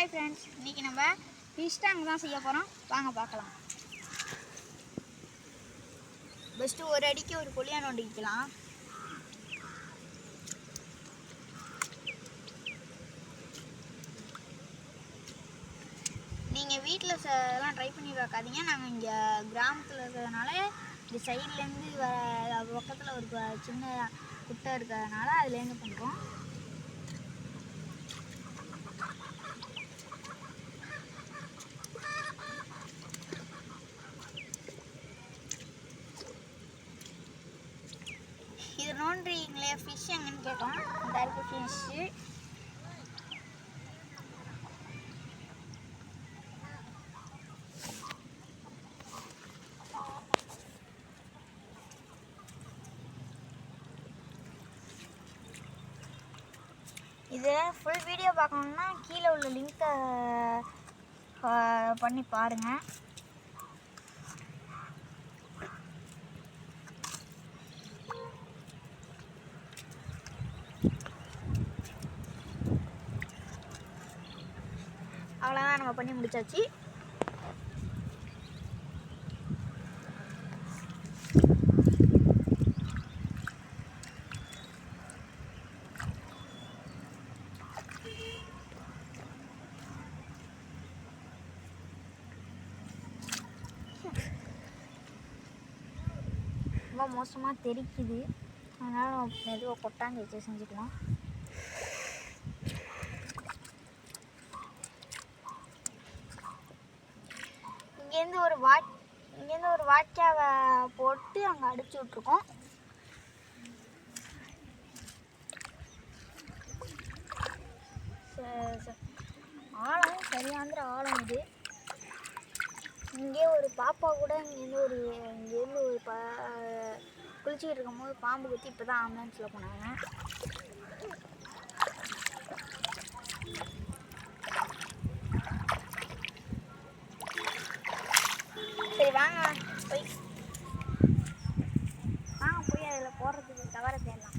Hi friends, இன்றைக்கி நம்ம fish tank தான் செய்ய போகிறோம். வாங்க பார்க்கலாம். ஃபஸ்ட்டு ஒரு அடிக்கு ஒரு குழியா நோண்டிக்கலாம். நீங்கள் வீட்டில் எல்லாம் ட்ரை பண்ணி பார்க்காதீங்க. நாங்கள் இங்கே கிராமத்தில் இருக்கிறதுனால இந்த சைட்லேருந்து பக்கத்தில் ஒரு சின்ன குட்டை இருக்கிறதுனால அதுலேருந்து பண்ணுறோம். இது நோண்டுறீங்களே ஃபிஷ் எங்கன்னு கேட்டோம். இந்த இருக்குது ஃபிஷ்ஷு. இது ஃபுல் வீடியோ பார்க்கணுன்னா கீழே உள்ள லிங்க்கை பண்ணி பாருங்கள். அவ்வளோதான், நம்ம பண்ணி முடிச்சாச்சு. ரொம்ப மோசமாக தெரிக்குது, அதனால் நம்ம மெதுவாக கொட்டாஞ்சி வச்சு செஞ்சுக்கலாம். இங்கேருந்து ஒரு வாய்க்காவை போட்டு அங்கே அடிச்சு விட்ருக்கோம். ஆழம் சரியாந்திர ஆழம் இது. இங்கே ஒரு பாப்பா கூட இங்கேருந்து ஒரு குளிச்சுக்கிட்டு இருக்கும்போது பாம்பு குத்தி இப்போ தான் ஆம்புலன்ஸில் போனாங்க. சரி வாங்க போய் அதில் போடுறதுக்கு தவற தேடலாம்.